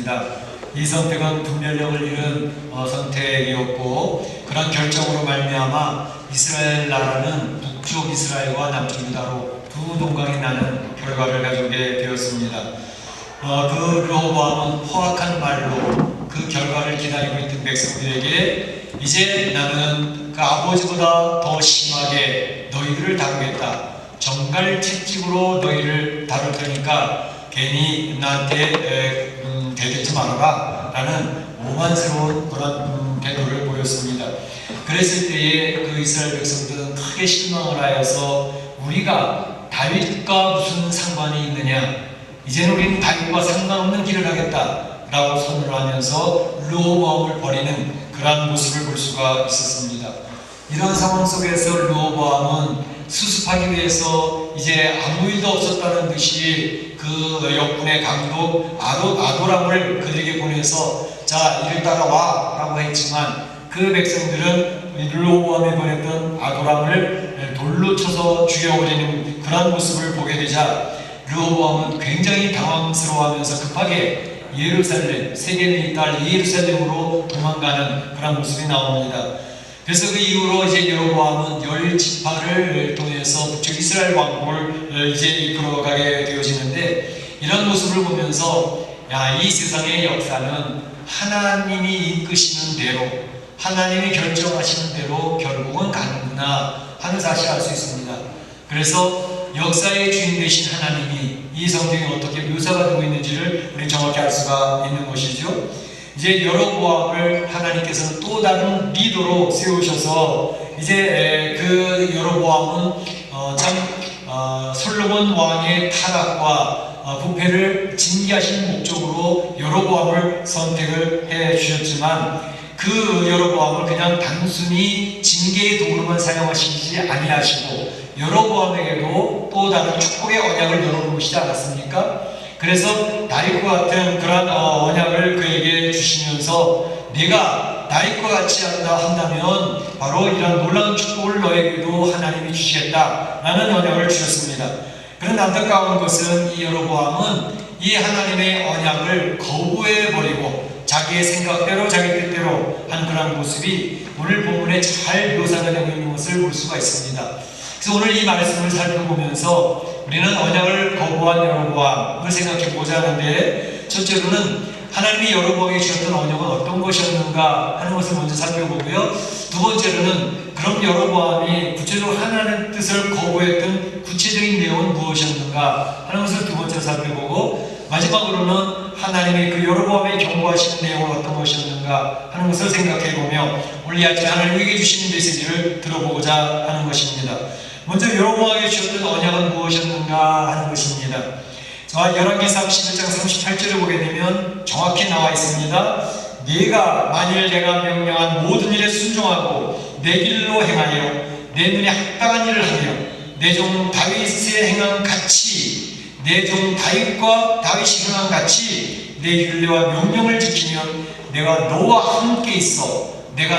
있습니다. 이 선택은 분별력을 잃은 선택이었고, 그런 결정으로 말미암아 이스라엘 나라는 북쪽 이스라엘과 남쪽 유다로 두 동강이 나는 결과를 가져오게 되었습니다. 그 르호보암은 포악한 말로 그 결과를 기다리고 있던 백성들에게 이제 나는 그 아버지보다 더 심하게 너희들을 다루겠다. 정갈 채찍으로 너희를 다룰 테니까 괜히 나한테 대들지 말아라 라는 오만스러운 그런 태도를 보였습니다. 그랬을 때에 그 이스라엘 백성들은 크게 실망을 하여서 우리가 다윗과 무슨 상관이 있느냐, 이제는 우리는 다윗과 상관없는 길을 하겠다 라고 선언을 하면서 르호보암을 버리는 그러한 모습을 볼 수가 있었습니다. 이런 상황 속에서 르호보암은 수습하기 위해서 이제 아무 일도 없었다는 듯이 그 역군의 강도 아도람을 그들에게 보내서 자, 이를 따라와 라고 했지만, 그 백성들은 르호보암이 보냈던 아도람을 돌로 쳐서 죽여버리는 그런 모습을 보게 되자 르호보암은 굉장히 당황스러워하면서 급하게 예루살렘, 세겜의 딸 예루살렘으로 도망가는 그런 모습이 나옵니다. 그래서 그 이후로 이제 여로보암은 10지파를 통해서 북쪽 이스라엘 왕국을 이제 이끌어가게 되어지는데, 이런 모습을 보면서 이 세상의 역사는 하나님이 이끄시는 대로, 하나님이 결정하시는 대로 결국은 가는구나 하는 사실을 알 수 있습니다. 그래서 역사의 주인 되신 하나님이 이 성경에 어떻게 묘사가 되고 있는지를 우리 정확히 알 수가 있는 것이죠. 이제 여로보암을 하나님께서는 또 다른 리더로 세우셔서 이제 그 여로보암은 솔로몬 왕의 타락과 부패를 징계하신 목적으로 여로보암을 선택을 해 주셨지만, 그 여로보암을 그냥 단순히 징계의 도구로만 사용하시지 아니하시고 여로보암에게도 또 다른 축복의 언약을 열어놓으시지 않았습니까? 그래서 다윗과 같은 그런 언약을 그에게 주시면서 내가 다윗과 같이 한다면 바로 이런 놀라운 축복을 너에게도 하나님이 주시겠다라는 언약을 주셨습니다. 그런데 안타까운 것은 이 여로보암은 이 하나님의 언약을 거부해버리고 자기의 생각대로 자기 뜻대로 한 그런 모습이 오늘 본문에 잘 묘사가 되고 있는 것을 볼 수가 있습니다. 그래서 오늘 이 말씀을 살펴보면서 우리는 언약을 거부한 여로보암을 생각해 보자 하는데, 첫째로는 하나님이 여로보암에게 주셨던 언약은 어떤 것이었는가 하는 것을 먼저 살펴보고요. 두 번째로는 그럼 여로보암이 구체적으로 하나님의 뜻을 거부했던 구체적인 내용은 무엇이었는가 하는 것을 두 번째로 살펴보고, 마지막으로는 하나님이 그 여로보암에 경고하시는 내용은 어떤 것이었는가 하는 것을 생각해보며 오늘 이 아침에 하나님에게 주시는 메시지를 들어보고자 하는 것입니다. 먼저 여로보암에게 주셨던 언약은 무엇이었는가 하는 것입니다. 열왕기상 11장 38절을 보게 되면 정확히 나와 있습니다. 만일 내가 명령한 모든 일에 순종하고 내 길로 행하여 내 눈에 합당한 일을 하며 내 종 다윗의 행한 같이, 내 종 다윗과 다윗이 행한 같이 내 율례와 명령을 지키면 내가 너와 함께 있어, 내가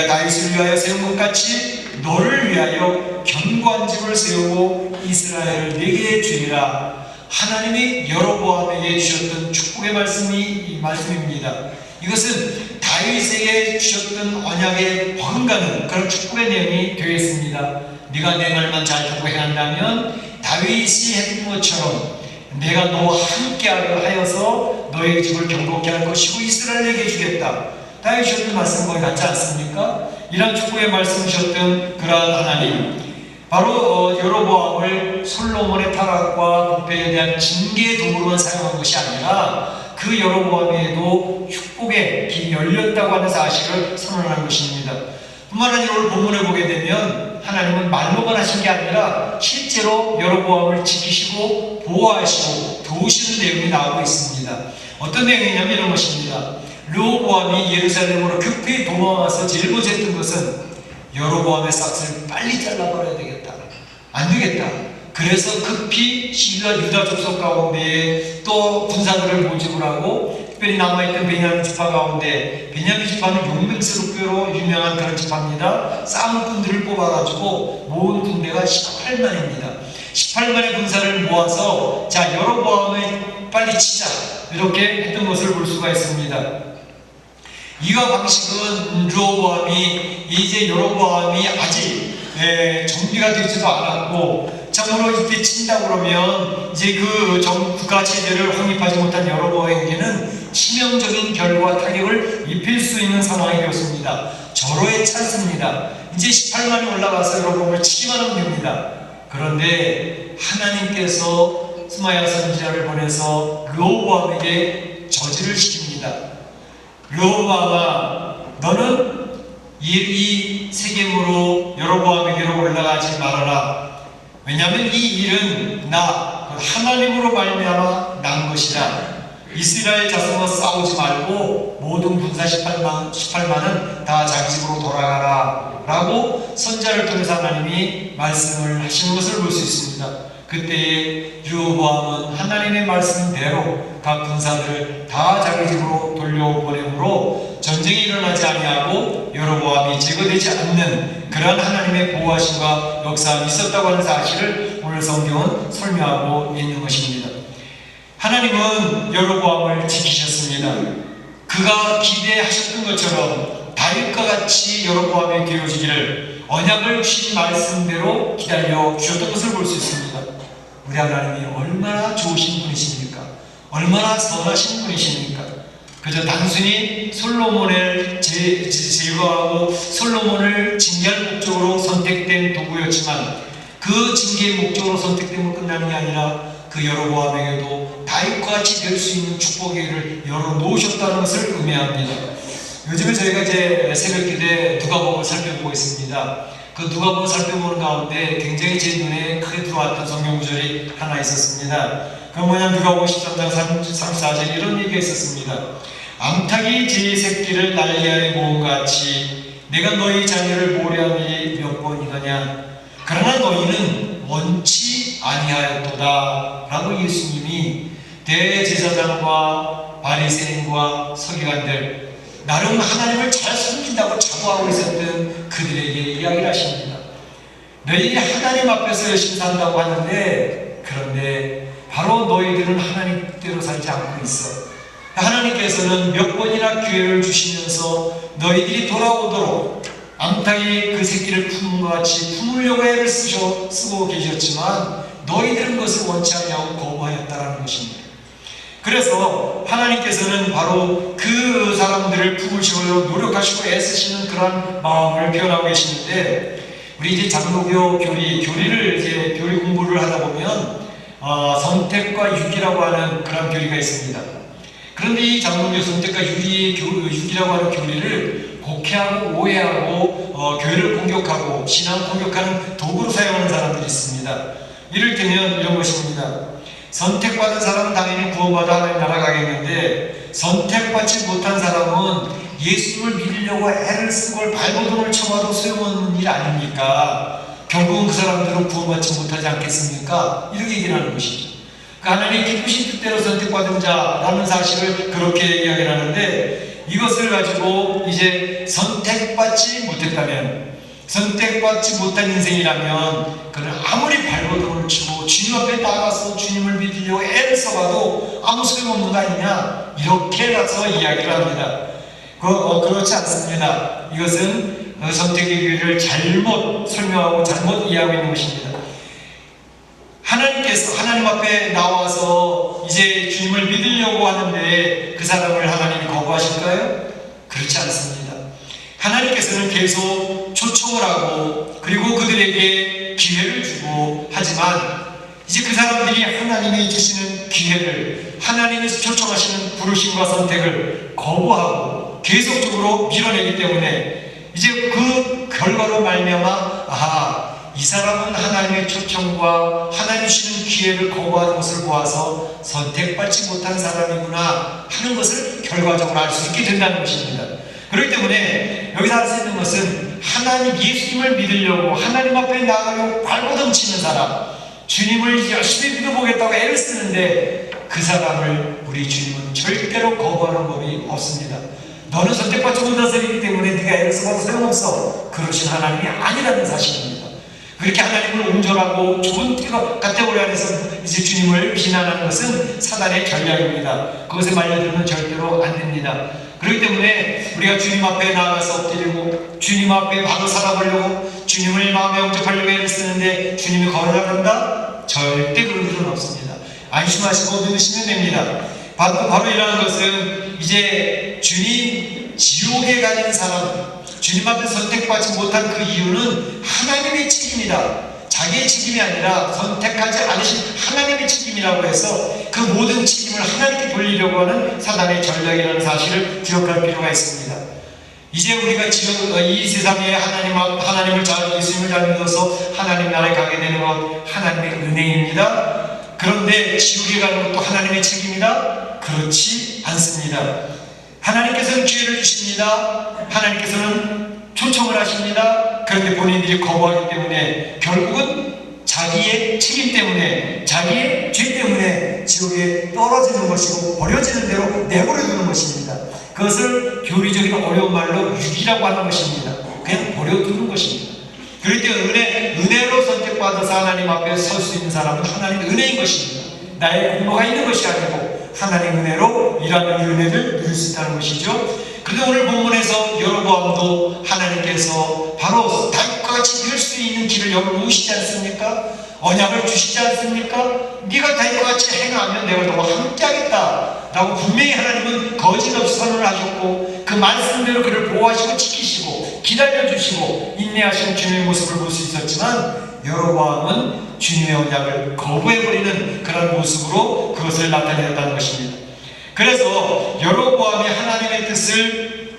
다윗을 위하여 세운 것 같이 너를 위하여 견고한 집을 세우고 이스라엘을 내게 주리라. 하나님이 여로보암에게 주셨던 축복의 말씀이 이 말씀입니다. 이것은 다윗에게 주셨던 언약에 버금가는 그런 축복의 내용이 되어 있습니다. 네가 내 말만 잘 듣고 행한다면 다윗이 했던 것처럼 내가 너와 함께 하여서 너의 집을 견고케 할 것이고 이스라엘에게 주겠다. 다윗이 주셨던 말씀 거의 같지 않습니까? 이런 축복의 말씀 주셨던 그러한 하나님, 바로 여로보암을 솔로몬의 타락과 부패에 대한 징계의 도구로만 사용한 것이 아니라 그 여로보암에도 축복의 길이 열렸다고 하는 사실을 선언하는 것입니다. 뿐만 아니라 오늘 본문을 보게 되면 하나님은 말로만 하신 게 아니라 실제로 여로보암을 지키시고 보호하시고 도우시는 내용이 나오고 있습니다. 어떤 내용이냐면 이런 것입니다. 르호보암이 예루살렘으로 급히 도망와서 제일 먼저 했던 것은 여로보암의 싹을 빨리 잘라버려야 되겠다, 안 되겠다. 그래서 급히 유다 족속 가운데 또 군사들을 모집을 하고, 특별히 남아있던 베냐민 지파 가운데, 베냐민 지파는 용맹스럽기로 유명한 그런 지파입니다. 싸움꾼들을 뽑아가지고 모은 군대가 18만입니다. 18만의 군사를 모아서 자 여로보암을 빨리 치자 이렇게 했던 것을 볼 수가 있습니다. 이와 방식은 르호보암이 이제 여로보암이 아직 정비가 되지도 않았고 참으로 이때 친다 그러면 이제 그 국가 체제를 확립하지 못한 여로보암에게는 치명적인 결과 타격을 입힐 수 있는 상황이 되었습니다. 절호의 찬스입니다. 이제 18만이 올라가서 여로보암을 치기만 하면 됩니다. 그런데 하나님께서 스마야 선지자를 보내서 르호보암에게 저지를 시킵니다. 르호보암아, 너는 이 세겜으로 여로보암에게로 올라가지 말아라. 왜냐하면 이 일은 나 하나님으로 말미암아 난 것이라. 이스라엘 자손과 싸우지 말고 모든 군사 18만은 다 자기 집으로 돌아가라 라고 선지자를 통해서 하나님이 말씀을 하시는 것을 볼 수 있습니다. 그때에 르호보암은 하나님의 말씀대로 각 군사들을 다 자기 집으로 돌려보내므로 전쟁이 일어나지 아니하고 여로보암이 제거되지 않는 그러한 하나님의 보호하심과 역사가 있었다고 하는 사실을 오늘 성경은 설명하고 있는 것입니다. 하나님은 여로보암을 지키셨습니다. 그가 기대하셨던 것처럼 다윗과 같이 여로보암에 되어지기를 언약을 주신 말씀대로 기다려 주셨던 것을 볼 수 있습니다. 우리 하나님이 얼마나 좋으신 분이십니까? 얼마나 선하신 분이십니까? 그저 단순히 솔로몬을 제거하고 솔로몬을 징계할 목적으로 선택된 도구였지만 그 징계의 목적으로 선택되면 끝나는 게 아니라 그 여로보암에게도 다윗과 같이 될 수 있는 축복의 길을 열어놓으셨다는 것을 의미합니다. 요즘에 저희가 이제 새벽기도에 누가복음을 살펴보고 있습니다. 그 누가복음을 살펴보는 가운데 굉장히 제 눈에 크게 들어왔던 성경 구절이 하나 있었습니다. 그 뭐냐면 누가복음 13장 34절에 이런 얘기가 있었습니다. 암탉이 제 새끼를 난리하에 모음같이 내가 너희 자녀를 모려한 일이 몇 번이더냐. 그러나 너희는 원치 아니하였도다 라고 예수님이 대제사장과 바리새인과 서기관들 나름 하나님을 잘 섬긴다고 자부하고 있었던 그들에게 이야기를 하십니다. 너희들이 하나님 앞에서 열심히 산다고 하는데 그런데 바로 너희들은 하나님대로 살지 않고 있어. 하나님께서는 몇 번이나 기회를 주시면서 너희들이 돌아오도록 암탉이 그 새끼를 품은 것 같이 품으려고 애를 쓰고 계셨지만 너희들은 그것을 원치 않냐고 거부하였다라는 것입니다. 그래서 하나님께서는 바로 그 사람들을 품으시려고 노력하시고 애쓰시는 그런 마음을 표현하고 계시는데 우리 이제 장로교 교리를 이제 교리 공부를 하다 보면 선택과 유기라고 하는 그런 교리가 있습니다. 그런데 이 장로교 선택과 유기라고 하는 교리를 곡해하고 오해하고 교회를 공격하고 신앙을 공격하는 도구로 사용하는 사람들이 있습니다. 이를테면 이런 것입니다. 선택받은 사람은 당연히 구원받아 하나님 나라 가겠는데 선택받지 못한 사람은 예수를 믿으려고 애를 쓰고 발버둥을 쳐봐도 소용없는 일 아닙니까? 결국은 그 사람들은 구원받지 못하지 않겠습니까? 이렇게 얘기를 하는 것이죠. 하나님의 기쁘신 뜻대로 선택받은 자라는 사실을 그렇게 이야기를 하는데 이것을 가지고 이제 선택받지 못했다면 선택받지 못한 인생이라면 그는 아무리 발버둥을 치고 주님 앞에 나가서 주님을 믿으려고 애를 써봐도 아무 소용없는 거 아니냐 이렇게 가서 이야기를 합니다. 그렇지 않습니다. 이것은 선택의 길을 잘못 설명하고 잘못 이해하고 있는 것입니다. 하나님께서 하나님 앞에 나와서 이제 주님을 믿으려고 하는데 그 사람을 하나님이 거부하실까요? 그렇지 않습니다. 하나님께서는 계속 초청을 하고 그리고 그들에게 기회를 주고 하지만 이제 그 사람들이 하나님이 주시는 기회를 하나님이 초청하시는 부르심과 선택을 거부하고 계속적으로 밀어내기 때문에 이제 그 결과로 말미암아 이 사람은 하나님의 초청과 하나님 주시는 기회를 거부하는 것을 보아서 선택받지 못한 사람이구나 하는 것을 결과적으로 알 수 있게 된다는 것입니다. 그렇기 때문에 여기서 알 수 있는 것은 하나님 예수님을 믿으려고 하나님 앞에 나가려고 발버둥 치는 사람 주님을 열심히 믿어보겠다고 애를 쓰는데 그 사람을 우리 주님은 절대로 거부하는 법이 없습니다. 너는 선택받지 못한 사람이기 때문에 네가 애를 써봐도 소용없어. 그러신 하나님이 아니라는 사실입니다. 그렇게 하나님을 온전하고 좋은 카테고리 안에서 이제 주님을 비난하는 것은 사단의 전략입니다. 그것에 말려들면 절대로 안 됩니다. 그렇기 때문에 우리가 주님 앞에 나아가서 엎드리고 주님 앞에 바로 살아보려고 주님을 마음에 영접하려고 애를 쓰는데 주님이 거절한다? 절대 그런 일은 없습니다. 안심하시고 믿으시면 됩니다. 바로 이러한 것은 이제 주님 지옥에 가는 사람, 주님 앞에 선택받지 못한 그 이유는 하나님의 책임이다. 자기의 책임이 아니라 선택하지 않으신 하나님의 책임이라고 해서 그 모든 책임을 하나님께 돌리려고 하는 사단의 전략이라는 사실을 기억할 필요가 있습니다. 이제 우리가 지금 이 세상에 하나님을 예수님을 잘 믿어서 하나님 나라에 가게 되는 것 하나님의 은혜입니다. 그런데 지옥에 가는 것도 하나님의 책임이다? 그렇지 않습니다. 하나님께서는 기회를 주십니다. 하나님께서는 초청을 하십니다. 그런데 본인들이 거부하기 때문에 결국은 자기의 책임 때문에 자기의 죄 때문에 지옥에 떨어지는 것이고 버려지는 대로 내버려두는 것입니다. 그것을 교리적인 어려운 말로 유기라고 하는 것입니다. 그냥 버려두는 것입니다. 그럴 때 은혜로 선택받아서 하나님 앞에 설 수 있는 사람은 하나님의 은혜인 것입니다. 나의 공로가 있는 것이 아니고 하나님 은혜로 이러한 은혜를 누릴 수 있다는 것이죠. 그런데 오늘 본문에서 여로보암도 하나님께서 바로 다윗과 같이 될 수 있는 길을 열어놓으시지 않습니까? 언약을 주시지 않습니까? 네가 다윗과 같이 행하면 내가 너와 함께하겠다 라고 분명히 하나님은 거짓없이 선언을 하셨고 그 말씀대로 그를 보호하시고 지키시고 기다려주시고 인내하시는 주님의 모습을 볼 수 있었지만 여로보암은 주님의 언약을 거부해버리는 그런 모습으로 그것을 나타내었다는 것입니다. 그래서 여로보암이 하나님의 뜻을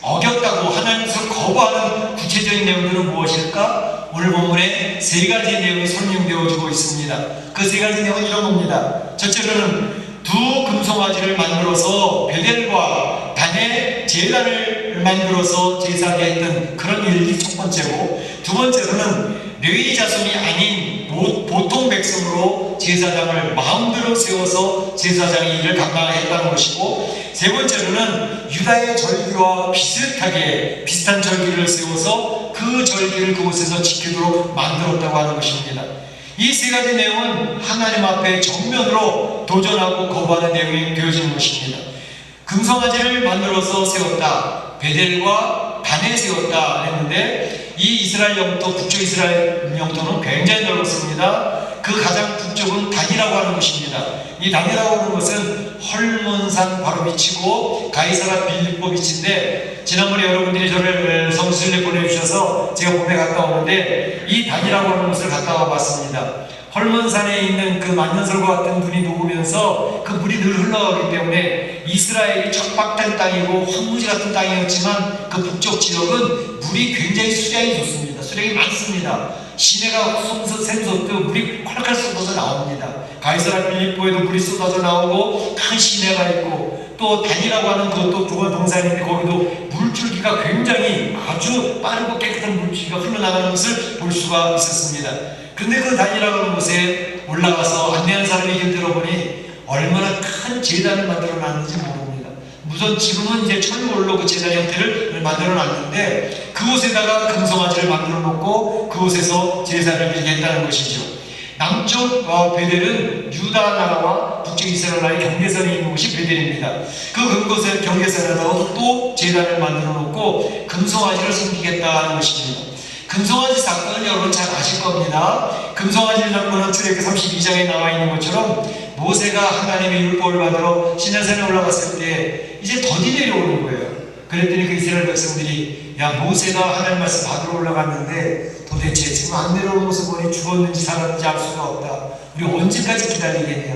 어겼다고 하나님의 뜻을 거부하는 구체적인 내용들은 무엇일까? 오늘 본문에 세 가지 내용이 설명되어지고 있습니다. 그 세 가지 내용은 이런 겁니다. 첫째로는 두 금송아지를 만들어서 베델과 단의 제단을 만들어서 제사하게 했던 그런 일이 첫 번째고, 두 번째로는 레위 자손이 아닌 보통 백성으로 제사장을 마음대로 세워서 제사장의 일을 감당했다는 것이고, 세 번째로는 유다의 절기와 비슷한 절기를 세워서 그 절기를 그곳에서 지키도록 만들었다고 하는 것입니다. 이 세 가지 내용은 하나님 앞에 정면으로 도전하고 거부하는 내용이 되어지는 것입니다. 금송아지를 만들어서 세웠다, 베델과 단에 세웠다 했는데, 이 이스라엘 영토, 북쪽 이스라엘 영토는 굉장히 넓었습니다. 그 가장 북쪽은 단이라고 하는 것입니다. 이 단이라고 하는 것은 헐몬산 바로 밑이고 가이사라 빌립보 밑인데, 지난번에 여러분들이 저를 성수실에 보내주셔서 제가 봄에 갔다 오는데 이 단이라고 하는 것을 갔다 와봤습니다. 헐몬산에 있는 그 만년설과 같은 눈이 녹으면서 그 물이 늘 흘러가기 때문에 이스라엘이 척박한 땅이고 황무지 같은 땅이었지만 그 북쪽 지역은 물이 굉장히 수량이 좋습니다. 수량이 많습니다. 시내가 샘솟듯 물이 콸콸 쏟아져 나옵니다. 가이사라 빌립보에도 물이 쏟아져 나오고 큰 시내가 있고, 또 단이라고 하는 그것도 조건 동산인데 거기도 물줄기가 굉장히 아주 빠르고 깨끗한 물줄기가 흘러나가는 것을 볼 수가 있었습니다. 그런데 그 단이라고 하는 곳에 올라가서 안내하는 사람이 얘기를 들어보니 얼마나 큰 제단을 만들어 놨는지 모릅니다. 우선 지금은 이제 철골로 그 제단 형태를 만들어 놨는데 그곳에다가 금송아지를 만들어 놓고 그곳에서 제사를 드리게 했다는 것이죠. 남쪽 베델은 유다 나라와 북쪽 이스라엘 나라의 경계선에 있는 곳이 베델입니다. 그 경계선에다가 또 제단을 만들어 놓고 금송아지를 섬기겠다 하는 것입니다. 금송아지 사건은 여러분 잘 아실 겁니다. 금송아지 사건은 출애굽기 32장에 나와 있는 것처럼 모세가 하나님의 율법을 받으러 시내산에 올라갔을 때 이제 더디 내려오는 거예요. 그랬더니 그 이스라엘 백성들이, 야, 모세가 하나님 말씀 받으러 올라갔는데 도대체 지금 안 내려오는 모습 보니 죽었는지 살았는지 알 수가 없다. 우리 언제까지 기다리겠냐.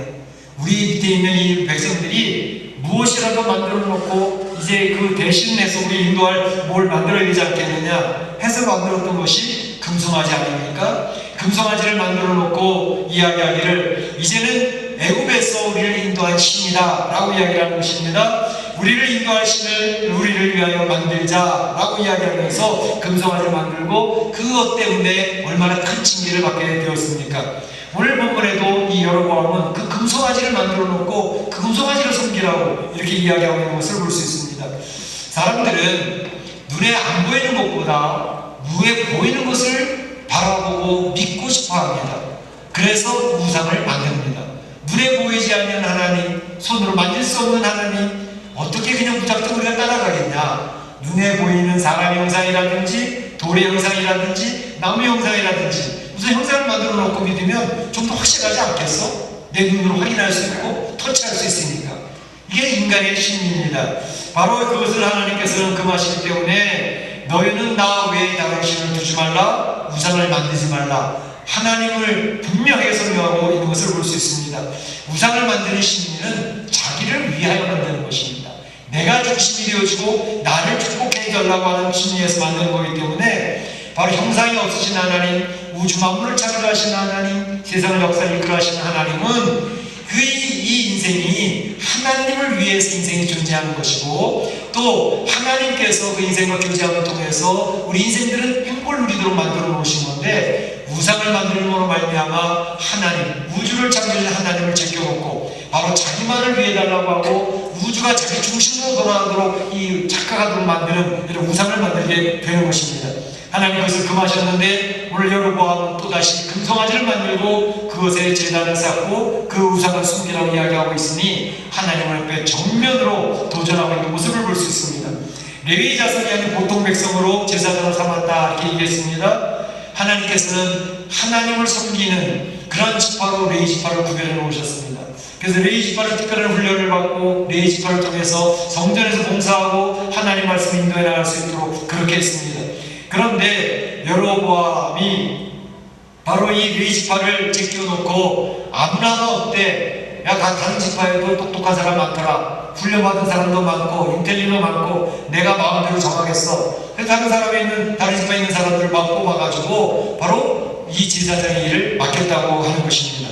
우리 밑에 있는 이 백성들이 무엇이라도 만들어 놓고 이제 그 대신해서 우리 인도할 뭘 만들어야 되지 않겠느냐 해서 만들었던 것이 금송아지 아닙니까? 금송아지를 만들어 놓고 이야기하기를 이제는 애굽에서 우리를 인도한 신이다 라고 이야기하는 것입니다. 우리를 인도할 신을 우리를 위하여 만들자 라고 이야기하면서 금송아지를 만들고 그것 때문에 얼마나 큰 징계를 받게 되었습니까? 오늘 본문에도 이 여로보암은 그 금송아지를 만들어 놓고 그 금송아지를 섬기라고 이렇게 이야기하고 있는 것을 볼 수 있습니다. 사람들은 눈에 안 보이는 것보다 눈에 보이는 것을 바라보고 믿고 싶어 합니다. 그래서 우상을 만듭니다. 눈에 보이지 않는 하나님, 손으로 만질 수 없는 하나님, 어떻게 그냥 무작정 우리가 따라가겠냐. 눈에 보이는 사람 형상이라든지 돌의 형상이라든지 나무 형상이라든지 무슨 형상을 만들어 놓고 믿으면 좀 더 확실하지 않겠어? 내 눈으로 확인할 수 있고 터치할 수 있으니까. 이게 인간의 심리입니다. 바로 그것을 하나님께서는 금하시기 때문에 너희는 나 외에 다른 신을 두지 말라, 우상을 만들지 말라, 하나님을 분명하게 설명하고 있는 것을 볼 수 있습니다. 우상을 만드는 심리는 자기를 위하여 만드는 것입니다. 내가 중심이 되어지고 나를 축복해 달라고 하는 심리에서 만드는 거기 때문에 바로 형상이 없으신 하나님, 우주 만물을 창조하신 하나님, 세상을 역사를 이끌어하시는 하나님은 이 인생이 하나님을 위해서 인생이 존재하는 것이고 또 하나님께서 그 인생과 교제함을 통해서 우리 인생들은 행복을 누리도록 만들어 놓으신 건데 우상을 만들므로 말미암아 하나님, 우주를 창조하신 하나님을 제껴놓고 바로 자기만을 위해 달라고 하고 우주가 자기 중심으로 돌아가도록 이 착각하도록 만드는 이런 우상을 만들게 되는 것입니다. 하나님 그것을 금하셨는데 오늘 여로보암은 또다시 금송아지를 만들고 그것에 제단을 쌓고 그 우상을 숨기라고 이야기하고 있으니 하나님 앞에 정면으로 도전하고 있는 모습을 볼 수 있습니다. 레위 자손이 아닌 보통 백성으로 제사장을 삼았다 이렇게 얘기했습니다. 하나님께서는 하나님을 섬기는 그런 지파로 레위 지파를 구별해 놓으셨습니다. 그래서 레위 지파는 특별한 훈련을 받고 레위 지파를 통해서 성전에서 봉사하고 하나님 말씀을 인도해 나갈 수 있도록 그렇게 했습니다. 그런데 여로보암이 바로 이 레위 지파를 제껴놓고 아무나 어때? 야, 다른 지파에도 똑똑한 사람 많더라. 훈련받은 사람도 많고 인텔리도 많고 내가 마음대로 정하겠어. 그래서 다른 지파에 있는 사람들을 막 뽑아가지고 바로 이 제사장의 일을 맡겼다고 하는 것입니다.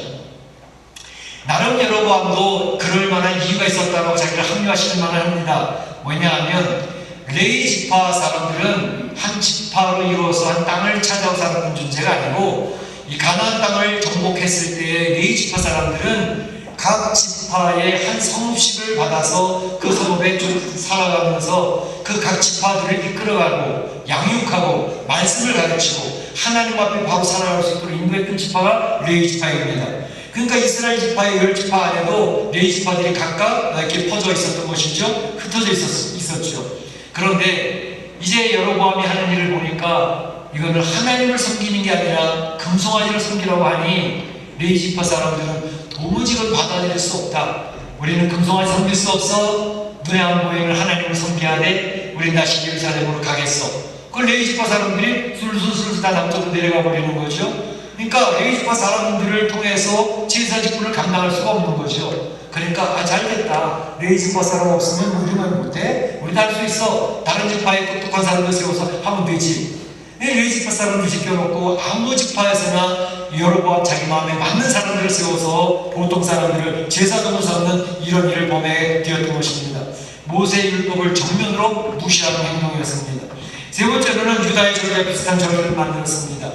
나름 여로보암도 그럴 만한 이유가 있었다고 자기를 합리화시킬 만을 합니다. 뭐냐하면 레위 지파 사람들은 한 지파로 이루어서 한 땅을 찾아서 사는 존재가 아니고 이 가나안 땅을 정복했을 때 레위 지파 사람들은 각 지파의 한 성읍씩을 받아서 그 성읍에 쭉 살아가면서 그 각 지파들을 이끌어가고 양육하고 말씀을 가르치고 하나님 앞에 바로 살아갈 수 있도록 인도했던 지파가 레위 지파입니다. 그러니까 이스라엘 지파의 10지파 안에도 레위 지파들이 각각 이렇게 퍼져 있었던 것이죠. 흩어져 있었죠. 그런데 이제 여로보암이 하는 일을 보니까 이거는 하나님을 섬기는 게 아니라 금송아지를 섬기라고 하니 레위 지파 사람들은 도무지 그걸 받아들일 수 없다. 우리는 금송아지 섬길 수 없어. 눈에 안 보이는 하나님을 섬겨야 돼. 우리는 다시 예루살렘으로 가겠어. 그걸 레위 지파 사람들이 술술 다 남쪽으로 내려가 버리는 거죠. 그러니까 레위 지파 사람들을 통해서 제사 직분을 감당할 수가 없는 거죠. 그러니까 잘됐다. 레위 지파 사람 없으면 우리만 못해? 우리도 할 수 있어. 다른 지파에 똑똑한 사람들 세워서 하면 되지. 레위 지파 사람들 지켜놓고 아무 지파에서나 여로보암 자기 마음에 맞는 사람들을 세워서 보통 사람들을 제사장으로 삼는 이런 일을 범하게 되었던 것입니다. 모세의 율법을 정면으로 무시하는 행동이었습니다. 세 번째로는 유다의 절기와 비슷한 절기를 만들었습니다.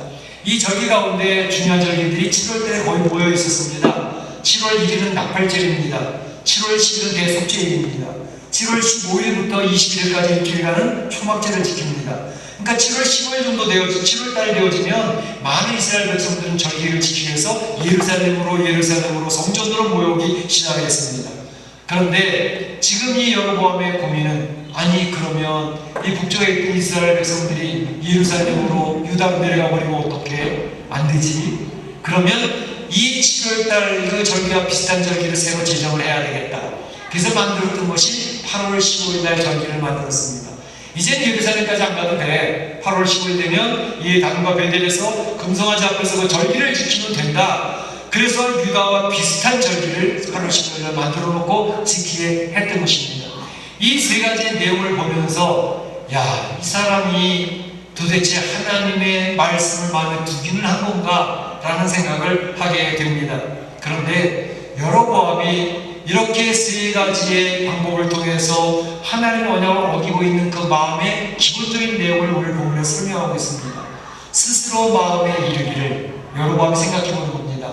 이 절기 가운데 중요한 절기들이 7월달에 거의 모여 있었습니다. 7월 1일은 나팔절입니다. 7월 10일은 대속죄일입니다. 7월 15일부터 21일까지 일주일간은 초막절을 지킵니다. 그러니까 7월 15일 정도 7월달에 되어지면 많은 이스라엘 백성들은 절기를 지키기 위해서 예루살렘으로 성전으로 모여오기 시작했습니다. 그런데 지금 이 여로보암의 고민은 아니 그러면 이 북쪽에 있던 이스라엘 백성들이 예루살렘으로 유다로 내려가 버리면 어떻게 안 되지? 그러면 이 7월달 그 절기와 비슷한 절기를 새로 제정을 해야 되겠다. 그래서 만들었던 것이 8월 15일날 절기를 만들었습니다. 이제는 예루살렘까지 안 가도 돼. 8월 15일 되면 이 단과 베델에서 금송아지 앞에서 그 절기를 지키면 된다. 그래서 유다와 비슷한 절기를 8월 15일날 만들어 놓고 지키게 했던 것입니다. 이 세 가지의 내용을 보면서 야, 이 사람이 도대체 하나님의 말씀을 마음에 두기는 한 건가? 라는 생각을 하게 됩니다. 그런데 여로보암이 이렇게 세 가지의 방법을 통해서 하나님의 언약을 어기고 있는 그 마음의 기본적인 내용을 오늘 본문에 설명하고 있습니다. 스스로 마음에 이르기를 여로보암이 생각해보는 겁니다.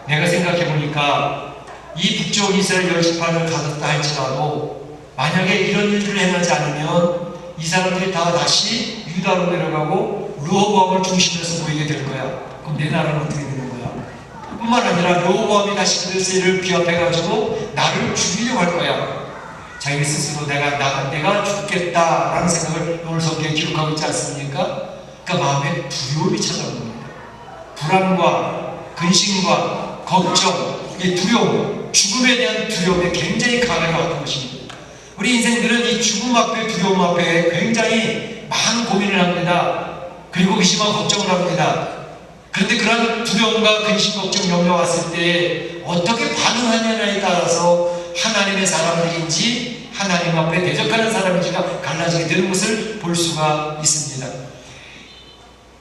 내가 생각해보니까 이 북쪽 이스라엘 10지파를 가졌다 할지라도 만약에 이런 일들을 행하지 않으면 이 사람들이 다 다시 유다로 내려가고 르호보암을 중심으로 해서 모이게 될 거야. 그럼 내 나라는 어떻게 되는 거야? 뿐만 아니라 르호보암이 다시 그들을 비합해가지고 나를 죽이려고 할 거야. 자기 스스로 내가 죽겠다라는 생각을 오늘 성경에 기록하고 있지 않습니까? 그러니까 마음에 두려움이 찾아오는 겁니다. 불안과 근심과 걱정, 이 두려움, 죽음에 대한 두려움이 굉장히 강하게 왔던 것입니다. 우리 인생들은 이 죽음 앞에, 두려움 앞에 굉장히 많은 고민을 합니다. 그리고 의심하고 걱정을 합니다. 그런데 그런 두려움과 근심, 걱정, 염려 왔을 때 어떻게 반응하느냐에 따라서 하나님의 사람들인지 하나님 앞에 대적하는 사람인지가 갈라지게 되는 것을 볼 수가 있습니다.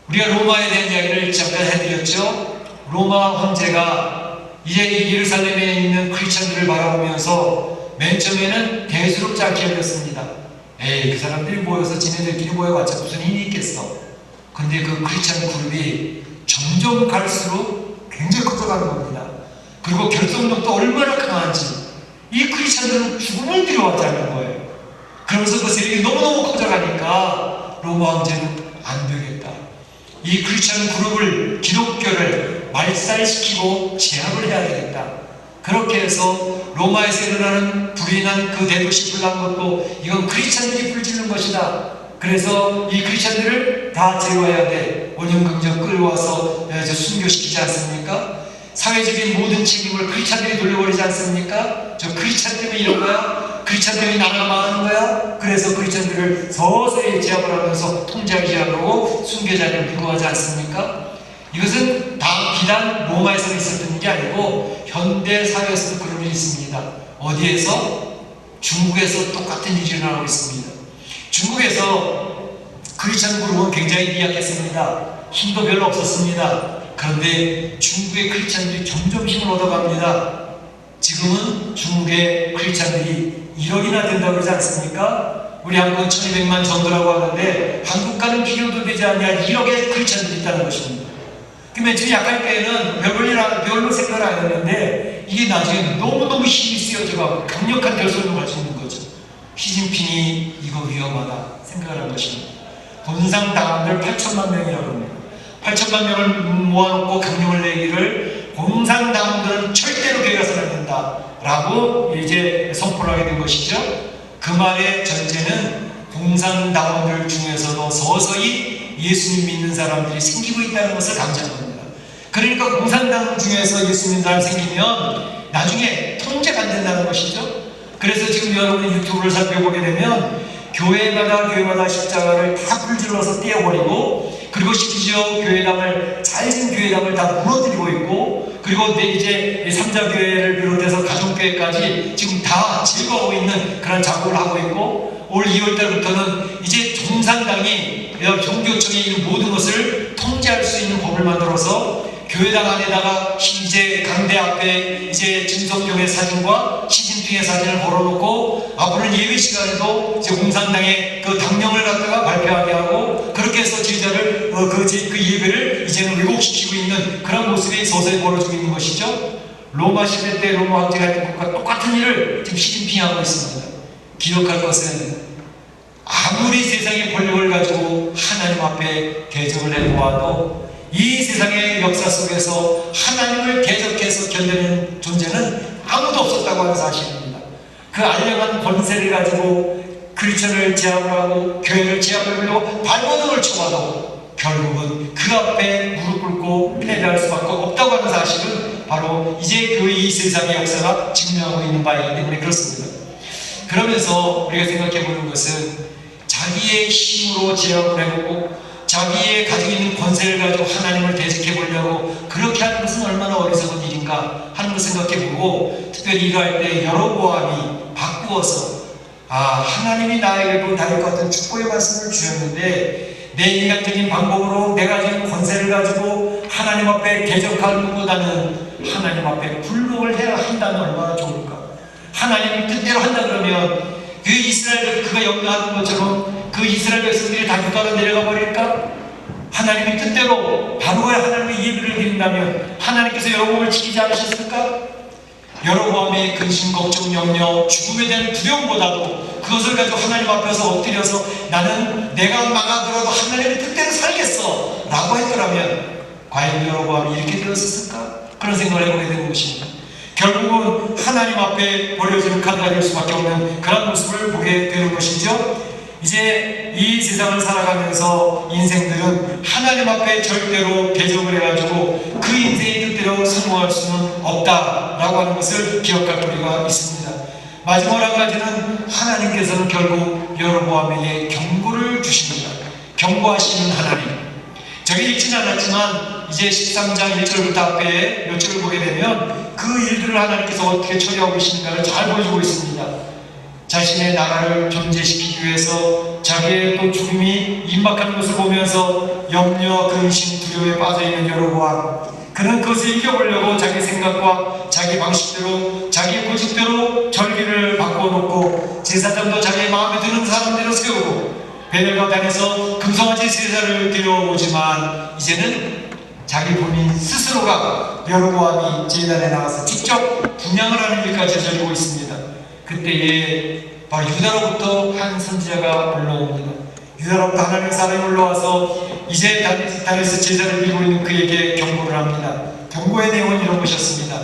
우리가 로마에 대한 이야기를 잠깐 해드렸죠. 로마 황제가 이제 예루살렘에 있는 크리스천들을 바라보면서 맨 처음에는 대수롭지 않게 여겼습니다. 에이, 그 사람들이 모여서 지네들끼리 모여봤자 무슨 힘이 있겠어. 근데 그 크리스천 그룹이 점점 갈수록 굉장히 커져가는 겁니다. 그리고 결속력도 얼마나 강한지 이 크리스천들은 죽음을 들여왔다는 거예요. 그러면서 그 세력이 너무너무 커져가니까 로마 황제는 안 되겠다. 이 크리스천 그룹을, 기독교를 말살시키고 제압을 해야 되겠다. 그렇게 해서 로마에서 일어나는 불의난 그 대도시 불난 것도 이건 크리스천들이 불지른 것이다. 그래서 이 크리스천들을 다 제거해야 돼. 원형경적 끌어와서 순교시키지 않습니까? 사회적인 모든 책임을 크리스천들이 돌려버리지 않습니까? 저 크리스천 때문에 이런 거야? 크리스천 때문에 나라가 망하는 거야? 그래서 크리스천들을 서서히 제압을 하면서 통제하기 하고 순교자를 밀고 가지 않습니까? 이것은 비단 로마에서 있었던 게 아니고 현대 사회에서도 그런 일이 있습니다. 어디에서? 중국에서 똑같은 일이 일어나고 있습니다. 중국에서 크리스천 그룹은 굉장히 미약했습니다. 힘도 별로 없었습니다. 그런데 중국의 크리스천들이 점점 힘을 얻어갑니다. 지금은 중국의 크리스천들이 1억이나 된다고 그러지 않습니까? 우리 한국은 1200만 정도라고 하는데 한국과는 비교도 되지 않냐 1억의 크리스천들이 있다는 것입니다. 그러면 지금 약할 때에는 별로 생각을 안 했는데 이게 나중에 너무너무 힘이 쓰여져가고 강력한 결속을 가지고 있는 거죠. 시진핑이 이거 위험하다 생각을 한 것입니다. 공산당원들 8천만 명이라고 합니다. 8천만 명을 모아놓고 강령을 내기를 공산당원들은 절대로 교회 가서는 안 된다 라고 이제 선포를 하게 된 것이죠. 그 말의 전제는 공산당원들 중에서도 서서히 예수님 믿는 사람들이 생기고 있다는 것을 강조한 겁니다. 그러니까 공산당 중에서 예수 믿는 사람이 생기면 나중에 통제가 안 된다는 것이죠. 그래서 지금 여러분이 유튜브를 살펴보게 되면 교회마다 십자가를 다 불질러서 떼어버리고 그리고 심지어 잘진 교회당을 다 무너뜨리고 있고 그리고 이제 3자 교회를 비롯해서 가족교회까지 지금 다 제거하고 있는 그런 작업을 하고 있고 올 2월달부터는 이제 공산당이 종교청에 있는 모든 것을 통제할 수 있는 법을 만들어서 교회당 안에다가 이제 강대 앞에 이제 진석경의 사진과 시진핑의 사진을 걸어놓고 앞으로는 예배 시간에도 이제 공산당의 그 당령을 갖다가 발표하게 하고 그렇게 해서 제자를 그 예배를 이제는 왜곡시키고 있는 그런 모습이 서서히 벌어지고 있는 것이죠. 로마 시대 때 로마 황제가 했던 것과 똑같은 일을 지금 시진핑이 하고 있습니다. 기억할 것은 아무리 세상의 권력을 가지고 하나님 앞에 대적을 해보아도 이 세상의 역사 속에서 하나님을 대적해서 견뎌내는 존재는 아무도 없었다고 하는 사실입니다. 그 알량한 권세를 가지고 크리스천을 제압을 하고 교회를 제압하려고 발버둥을 쳐봐도 결국은 그 앞에 무릎 꿇고 패배할 수밖에 없다고 하는 사실은 바로 이제 이 세상의 역사가 증명하고 있는 바이기 때문에 그렇습니다. 그러면서 우리가 생각해 보는 것은 자기의 힘으로 제압을 해보고 자기의 가지고 있는 권세를 가지고 하나님을 대적해 보려고 그렇게 하는 것은 얼마나 어리석은 일인가 하는 것을 생각해보고 특별히 이거 할 때 여로보암이 바꾸어서 하나님이 나에게도 다윗과 같은 축복의 말씀을 주셨는데 내 인간적인 방법으로 내가 지금 권세를 가지고 하나님 앞에 대적하는 것보다는 하나님 앞에 굴복을 해야 한다면 얼마나 좋을까. 하나님 뜻대로 한다 그러면 그 이스라엘 그가 염려하는 것처럼 그 이스라엘 백성들이 다 유다로 내려가 버릴까? 하나님의 뜻대로 바로의 하나님의 예배를 드린다면 하나님께서 여러분을 지키지 않으셨을까? 여로보암의 근심, 걱정, 염려, 죽음에 대한 두려움보다도 그것을 가지고 하나님 앞에서 엎드려서 나는 내가 망하더라도 하나님의 뜻대로 살겠어 라고 했더라면 과연 여로보암이 이렇게 되었을까? 그런 생각을 해보게 되는 것입니다. 결국은 하나님 앞에 버려지는 카드가 될 수밖에 없는 그런 모습을 보게 되는 것이죠. 이제 이 세상을 살아가면서 인생들은 하나님 앞에 절대로 대적을 해가지고 그 인생의 뜻대로 성공할 수는 없다라고 하는 것을 기억할 필요가 있습니다. 마지막 한 가지는 하나님께서는 결국 여로보암에게 경고를 주십니다. 경고하시는 하나님. 저기 읽지는 않았지만 이제 13장 1절부터 앞에 몇 절을 보게 되면 그 일들을 하나님께서 어떻게 처리하고 계시는가를 잘 보여주고 있습니다. 자신의 나라를 존재시키기 위해서 자기의 또 죽음이 임박하는 것을 보면서 염려, 근심, 두려움에 빠져있는 여로보암, 그는 그것을 이겨보려고 자기 생각과 자기 방식대로 자기 고집대로 절기를 바꿔놓고 제사장도 자기 마음에 드는 사람대로 세우고 베델과 단에서 금송아지 제사를 드려오지만 이제는 자기 본인 스스로가 여로보암이 제단에 나가서 직접 분향을 하는 일까지 저지르고 있습니다. 그때에 바로 유다로부터 한 선지자가 올라옵니다. 유다로부터 하나님의 사람이 올라와서 이제 단에서 제사를 드리고 있는 그에게 경고를 합니다. 경고의 내용은 이런 것이었습니다.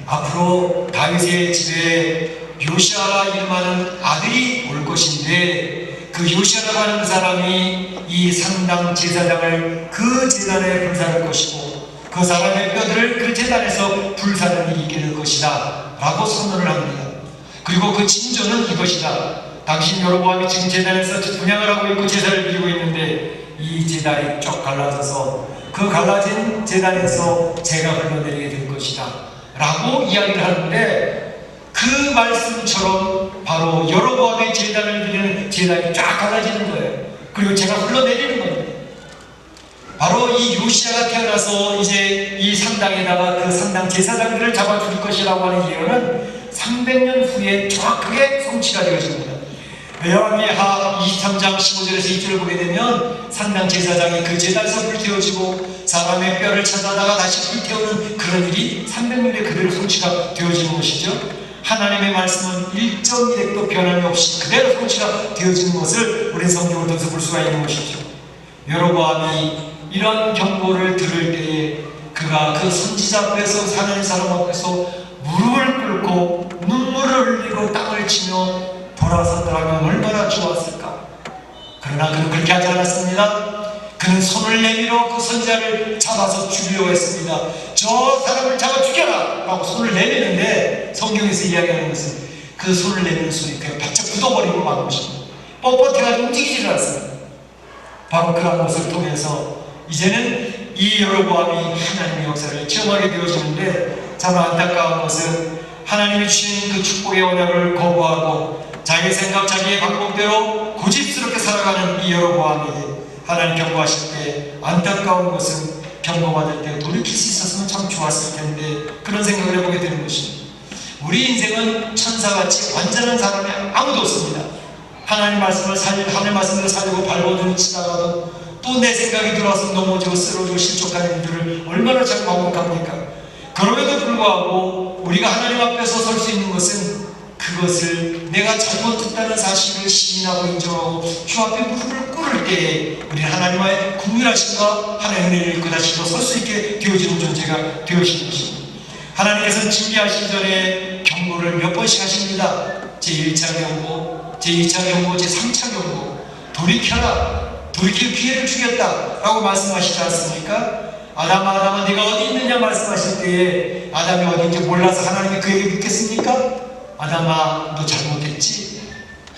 앞으로 다윗의 집에 요시아라 이름하는 아들이 올 것인데 그 요시아라고 하는 사람이 이 상당 제사장을 그 제단에 불사를 것이고 그 사람의 뼈들을 그 제단에서 불사는 일이 있게 될 것이다 라고 선언을 합니다. 그리고 그 징조는 이것이다. 당신 여로보암이 지금 제단에서 분향을 하고 있고 제사를 드리고 있는데 이 제단이 쫙 갈라져서 그 갈라진 제단에서 재가 흘러내리게 될 것이다 라고 이야기를 하는데 그 말씀처럼 바로 여로보암의 제단을 드리는 제단이 쫙 갈라지는 거예요. 그리고 재가 흘러내리는 겁니다. 바로 이 요시아가 태어나서 이제 이 상당에다가 그 상당 제사장들을 잡아 죽일 것이라고 하는 예언은 300년 후에 정확하게 성취가 되어집니다. 여호와기하 23장 15절에서 2절을 보게 되면 상당 제사장이 그 제단에서 불태워지고 사람의 뼈를 찾아다가 다시 불태우는 그런 일이 300년에 그대로 성취가 되어지는 것이죠. 하나님의 말씀은 1.1핵도 변함이 없이 그대로 성취가 되어지는 것을 우리 성경을 통해서 볼 수가 있는 것이죠. 여로보암이 이런 경고를 들을 때에 그가 그 선지자 앞에서 사는 사람 앞에서 무릎을 꿇고 눈물을 흘리고 땅을 치며 돌아서더라면 얼마나 좋았을까. 그러나 그는 그렇게 하지 않았습니다. 그는 손을 내밀어 그 선지자를 잡아서 죽이려고 했습니다. 저 사람을 잡아 죽여라 라고 손을 내미는데 성경에서 이야기하는 것은 그 손을 내미는 손이 그냥 바짝 굳어버리고 만 것입니다. 뻣뻣해가지고 움직이질 않습니다. 바로 그런 것을 통해서 이제는 이 여로보암이 하나님의 역사를 체험하게 되어지는데 참 안타까운 것은 하나님이 주신 그 축복의 언약을 거부하고 자기 생각, 자기의 방법대로 고집스럽게 살아가는 이 여로보암에게 하나님 경고하실 때 안타까운 것은 경고받을 때 돌이킬 수 있었으면 참 좋았을 텐데 그런 생각을 해보게 되는 것입니다. 우리 인생은 천사같이 완전한 사람이 아무도 없습니다. 하나님 말씀을 하나님 말씀대로 살고 발버둥 치다가도 또 내 생각이 들어와서 넘어지고 쓰러지고 실족하는 일들을 얼마나 잘 반복합니까? 그럼에도 불구하고 우리가 하나님 앞에서 설 수 있는 것은 그것을 내가 잘못했다는 사실을 시인하고 인정하고 주 앞에 무릎을 꿇을 때에 우리는 하나님의 국률하심과 하나님의 은혜를 그다시로 설 수 있게 되어지는 존재가 되어지는 것입니다. 하나님께서는 징계하시기 전에 경고를 몇 번씩 하십니다. 제1차 경고, 제2차 경고, 제3차 경고. 돌이켜라. 돌이킬 기회를 주겠다 라고 말씀하시지 않습니까? 아담아 네가 어디 있느냐 말씀하실 때에 아담이 어디인지 몰라서 하나님이 그에게 묻겠습니까? 아담아 너 잘못했지?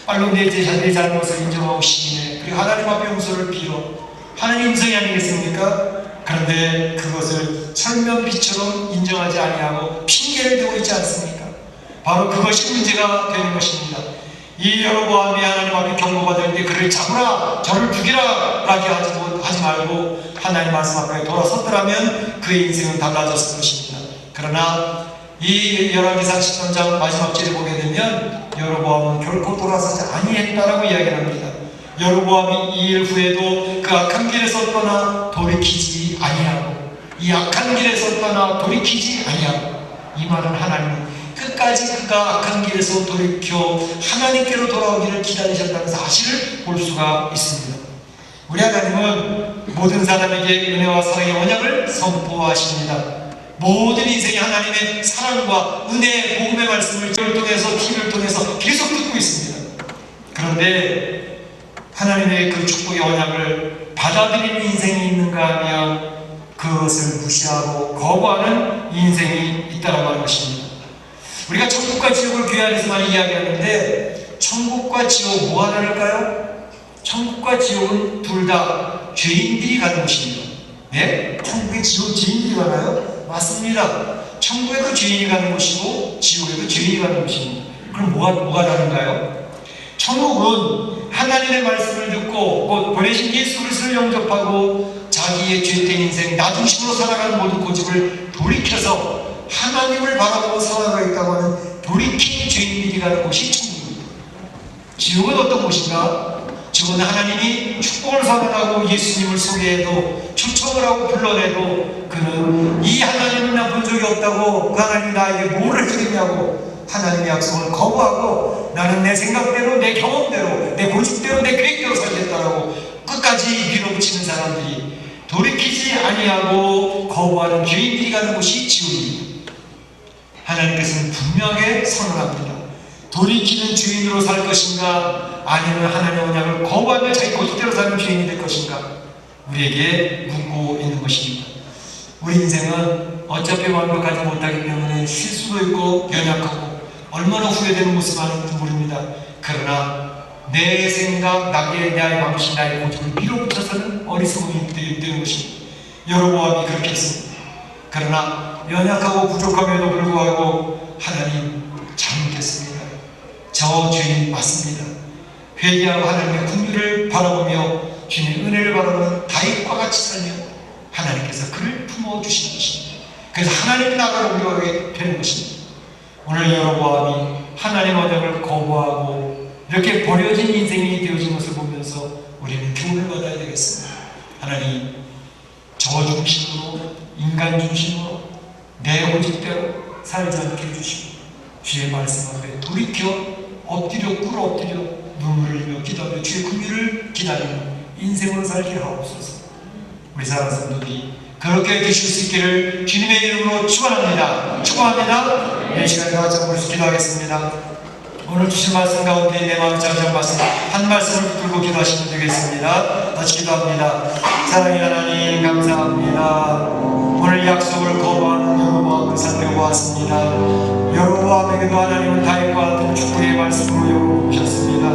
빨리 내 잘못을 인정하고 시인해. 그리고 하나님 앞에 용서를 빌어. 하나님 음성이 아니겠습니까? 그런데 그것을 철면비처럼 인정하지 아니하고 핑계를 대고 있지 않습니까? 바로 그것이 문제가 되는 것입니다. 이 여로보암이 하나님 앞에 경고받을 때 그를 잡으라, 저를 죽이라 라고 하지 말고 하나님 말씀 앞에 돌아섰더라면 그의 인생은 달라졌을 것입니다. 그러나 이 열왕기상 13장 마지막 절에 보게 되면 여로보암은 결코 돌아서지 아니했다라고 이야기합니다. 여로보암이 이 일 후에도 그 악한 길에서 떠나 돌이키지 아니하고 이 악한 길에서 떠나 돌이키지 아니하고 이 말은 하나님은 끝까지 그가 악한 길에서 돌이켜 하나님께로 돌아오기를 기다리셨다는 사실을 볼 수가 있습니다. 우리 하나님은 모든 사람에게 은혜와 사랑의 언약을 선포하십니다. 모든 인생이 하나님의 사랑과 은혜의 복음의 말씀을 TV를 통해서 계속 듣고 있습니다. 그런데 하나님의 그 축복의 언약을 받아들이는 인생이 있는가 하면 그것을 무시하고 거부하는 인생이 있다고 하는 것입니다. 우리가 천국과 지옥을 교회 안에서 많이 이야기하는데 천국과 지옥 뭐 하나일까요? 천국과 지옥은 둘 다 죄인들이 가는 곳입니다. 네? 천국에 지옥 죄인들이 가나요? 맞습니다. 천국에도 죄인이 가는 곳이고 지옥에도 죄인이 가는 곳입니다. 그럼 뭐가 다른가요? 천국은 하나님의 말씀을 듣고 곧 보내신 예수 그리스도를 영접하고 자기의 죄된 인생 나 중심으로 살아가는 모든 고집을 돌이켜서 하나님을 바라보고 살아가겠다고 하는 돌이킨 죄인들이 가는 곳이 천국입니다. 지옥은 어떤 곳인가? 지옥은 하나님이 축복을 선언하고 예수님을 소개해도 초청을 하고 불러내도 그는 이 하나님을 나 본 적이 없다고 그 하나님이 나에게 뭘 해주겠냐고 하나님의 약속을 거부하고 나는 내 생각대로 내 경험대로 내 고집대로 내 계획대로 살겠다라고 끝까지 밀어붙이는 사람들이 돌이키지 아니하고 거부하는 죄인들이 가는 곳이 지옥입니다. 하나님께서는 분명하게 선언합니다. 돌이키는 죄인으로 살 것인가 아니면 하나님의 언약을 거부하며 자기 고집대로 사는 죄인이 될 것인가 우리에게 묻고 있는 것입니다. 우리 인생은 어차피 완벽하지 못하기 때문에 실수도 있고 연약하고 얼마나 후회되는 모습 많은지 모릅니다. 그러나 내 생각, 나의 방식, 나의 고집을 밀어붙여서는 어리석음이 되는 것입니다. 여로보암이 그렇게 했습니다. 그러나 연약하고 부족함에도 불구하고 하나님 잘못했습니다. 저 죄인 맞습니다. 회개하고 하나님의 긍휼을 바라보며 주님의 은혜를 바라보는 다윗과 같이 살며 하나님께서 그를 품어주신 것입니다. 그래서 하나님의 나라를 옮겨가게 되는 것입니다. 오늘 여로보암이 하나님 언약을 거부하고 이렇게 버려진 인생이 되어진 것을 보면서 우리는 교훈을 받아야 되겠습니다. 하나님 저 중심으로 인간 중심으로 내 고집대로 살지 않게 해주시고 주의 말씀 앞에 돌이켜 엎드려 꿇어 엎드려 눈물을 흘려 기도하며 주의 긍휼을 기다리는 인생으로 살게 하옵소서. 우리 사랑하는 성도들이 그렇게 되실 수 있기를 주님의 이름으로 축원합니다. 축원합니다. 이 시간에 같이 한번 기도하겠습니다. 오늘 주신 말씀 가운데 내 마음 잠잠 말씀 한 말씀을 붙들고 기도하시면 되겠습니다. 같이 기도합니다. 사랑의 하나님 감사합니다. 오늘 약속을 거부하는 여로보암을 살펴보았습니다. 여로보암에게도 하나님은 다윗과 같은 축복의 말씀으로 여러분 오셨습니다.